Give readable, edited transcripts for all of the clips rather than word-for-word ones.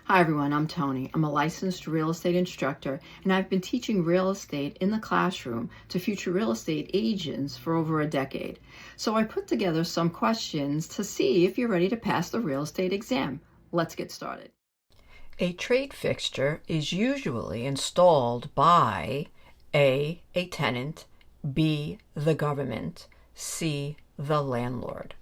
Hi everyone, I'm Toni. I'm a licensed real estate instructor and I've been teaching real estate in the classroom to future real estate agents for over a decade. So I put together some questions to see if you're ready to pass the real estate exam. Let's get started. A trade fixture is usually installed by A. a tenant, B. the government, C. the landlord.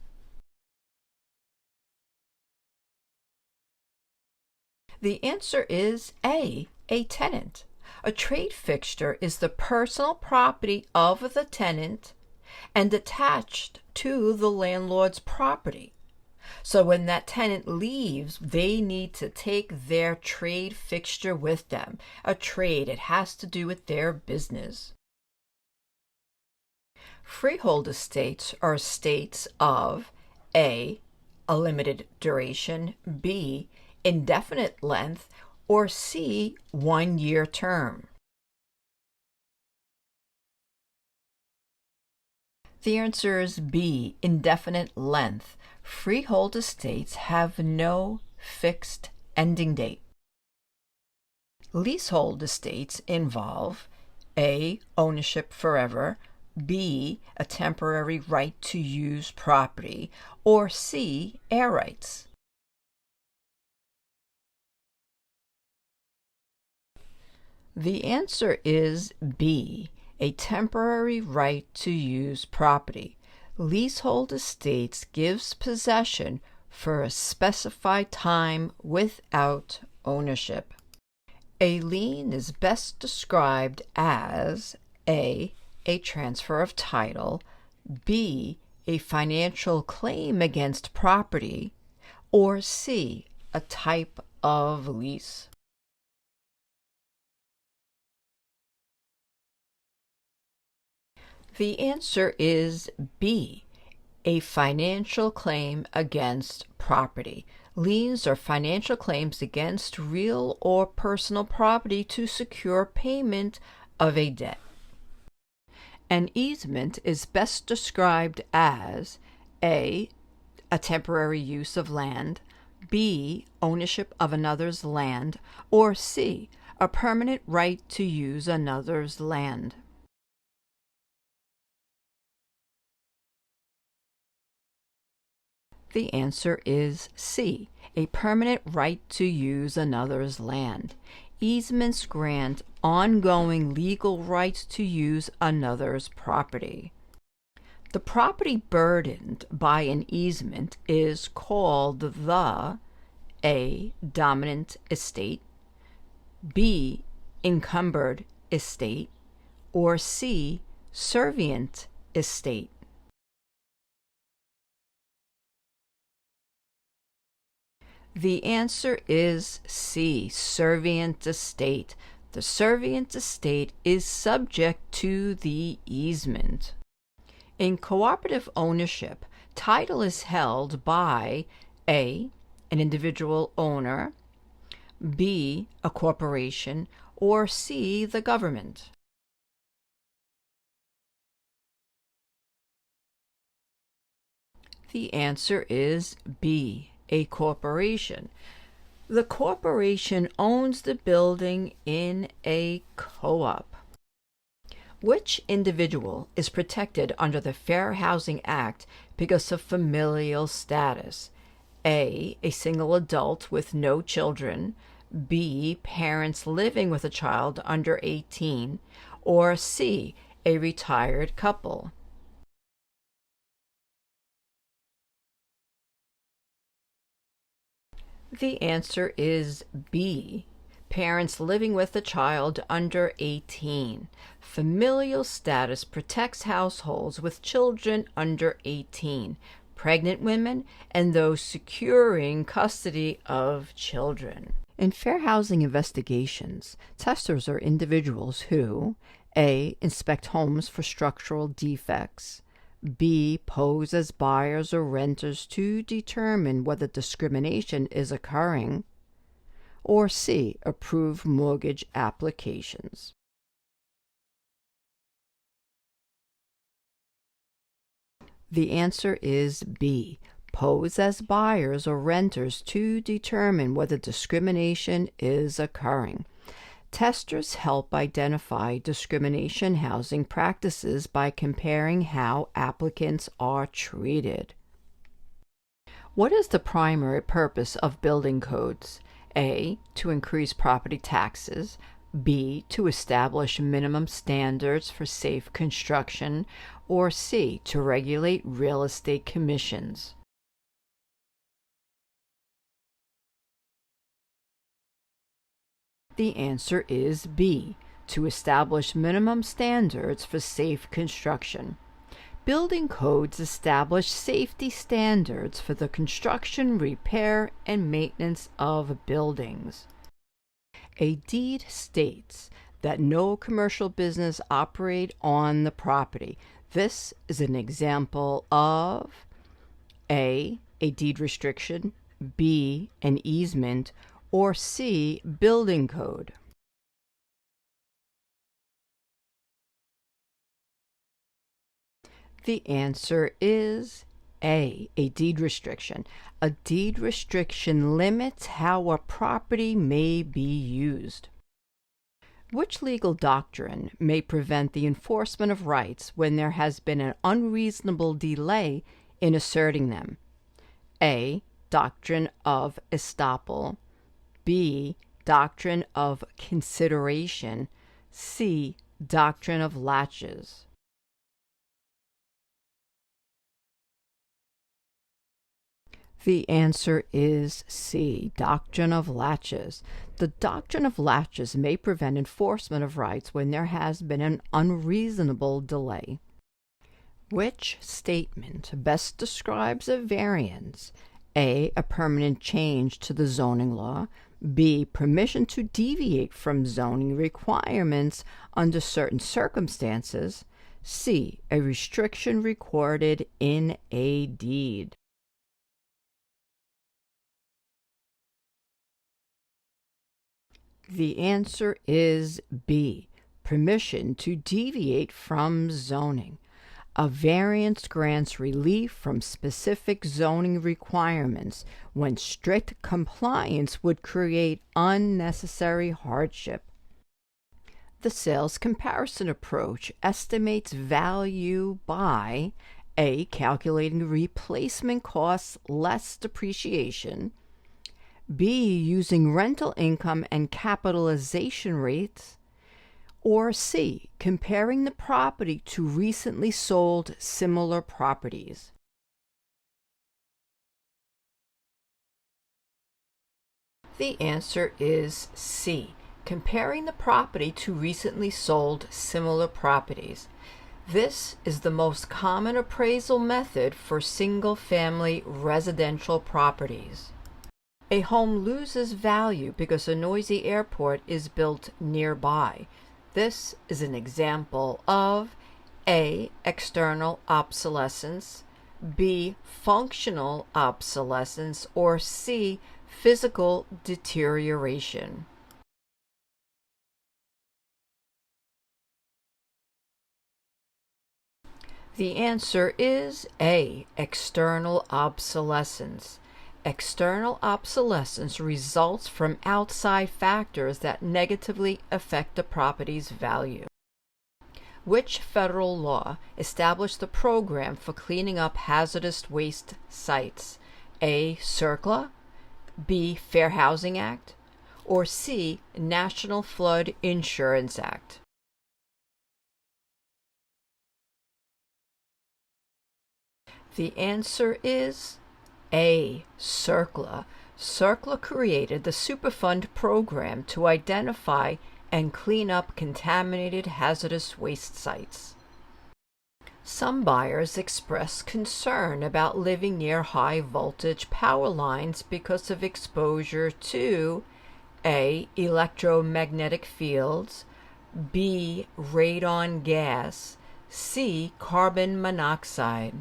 The answer is A. a tenant. A trade fixture is the personal property of the tenant and attached to the landlord's property. So when that tenant leaves, they need to take their trade fixture with them. A trade, it has to do with their business. Freehold estates are estates of A. a limited duration, B. indefinite length, or C. 1-year term. The answer is B. indefinite length. Freehold estates have no fixed ending date. Leasehold estates involve A. ownership forever, B. a temporary right to use property, or C. air rights. The answer is B. a temporary right to use property. Leasehold estates gives possession for a specified time without ownership. A lien is best described as A. a transfer of title, B. a financial claim against property, or C. a type of lease. The answer is B. a financial claim against property. Liens are financial claims against real or personal property to secure payment of a debt. An easement is best described as A. a temporary use of land, B. ownership of another's land, or C. a permanent right to use another's land. The answer is C. a permanent right to use another's land. Easements grant ongoing legal rights to use another's property. The property burdened by an easement is called the A. dominant estate, B. encumbered estate, or C. servient estate. The answer is C. servient estate. The servient estate is subject to the easement. In cooperative ownership, title is held by A. an individual owner, B. a corporation, or C. the government. The answer is B. a corporation. The corporation owns the building in a co-op. Which individual is protected under the Fair Housing Act because of familial status? A. a single adult with no children, B. parents living with a child under 18, or C. a retired couple. The answer is B. Parents living with a child under 18. Familial status protects households with children under 18, pregnant women, and those securing custody of children. In fair housing investigations, testers are individuals who A. inspect homes for structural defects, B. pose as buyers or renters to determine whether discrimination is occurring, or C. approve mortgage applications. The answer is B. pose as buyers or renters to determine whether discrimination is occurring. Testers help identify discrimination housing practices by comparing how applicants are treated. What is the primary purpose of building codes? A. To increase property taxes. B. To establish minimum standards for safe construction. Or C. To regulate real estate commissions. The answer is B. To establish minimum standards for safe construction. Building codes establish safety standards for the construction, repair, and maintenance of buildings. A deed states that no commercial business operate on the property. This is an example of A. A deed restriction, B. An easement, or C. Building code. The answer is A. A deed restriction. A deed restriction limits how a property may be used. Which legal doctrine may prevent the enforcement of rights when there has been an unreasonable delay in asserting them? A. Doctrine of estoppel. B. Doctrine of consideration. C. Doctrine of laches. The answer is C. Doctrine of laches. The doctrine of laches may prevent enforcement of rights when there has been an unreasonable delay. Which statement best describes a variance? A. A permanent change to the zoning law. B. Permission to deviate from zoning requirements under certain circumstances. C. A restriction recorded in a deed. The answer is B. Permission to deviate from zoning. A variance grants relief from specific zoning requirements when strict compliance would create unnecessary hardship. The sales comparison approach estimates value by A. Calculating replacement costs less depreciation. B. Using rental income and capitalization rates. Or C. Comparing the property to recently sold similar properties. The answer is C. Comparing the property to recently sold similar properties. This is the most common appraisal method for single-family residential properties. A home loses value because a noisy airport is built nearby. This is an example of A. External obsolescence, B. Functional obsolescence, or C. Physical deterioration. The answer is A. External obsolescence. External obsolescence results from outside factors that negatively affect the property's value. Which federal law established the program for cleaning up hazardous waste sites? A. CERCLA, B. Fair Housing Act, or C. National Flood Insurance Act? The answer is A. CERCLA. CERCLA created the Superfund program to identify and clean up contaminated hazardous waste sites. Some buyers express concern about living near high voltage power lines because of exposure to A. Electromagnetic fields, B. Radon gas, C. Carbon monoxide.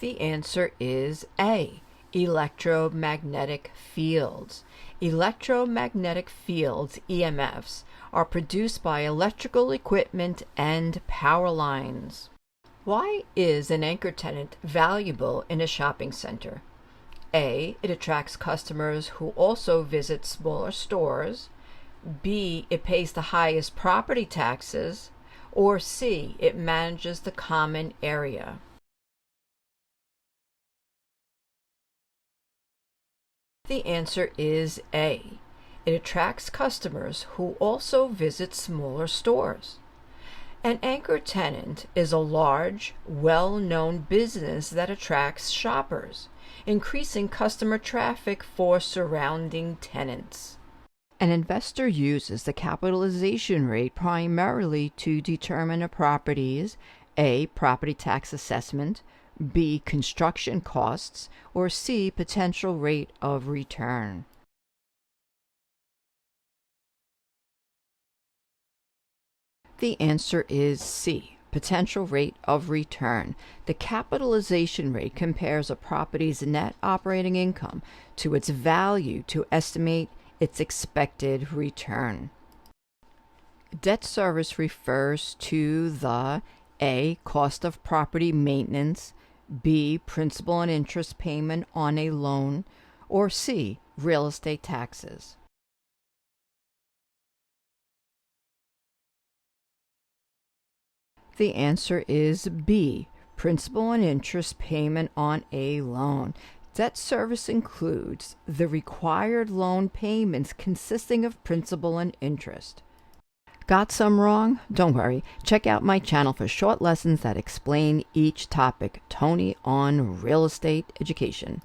The answer is A. Electromagnetic fields. Electromagnetic fields, EMFs, are produced by electrical equipment and power lines. Why is an anchor tenant valuable in a shopping center? A. It attracts customers who also visit smaller stores. B. It pays the highest property taxes. Or C. It manages the common area. The answer is A. It attracts customers who also visit smaller stores. An anchor tenant is a large, well-known business that attracts shoppers, increasing customer traffic for surrounding tenants. An investor uses the capitalization rate primarily to determine a property's A. property tax assessment, B. construction costs, or C. potential rate of return. The answer is C. potential rate of return. The capitalization rate compares a property's net operating income to its value to estimate its expected return. Debt service refers to the A. cost of property maintenance, B. principal and interest payment on a loan, or C. real estate taxes. The answer is B. principal and interest payment on a loan. Debt service includes the required loan payments consisting of principal and interest. Got some wrong? Don't worry. Check out my channel for short lessons that explain each topic. Toni on real estate education.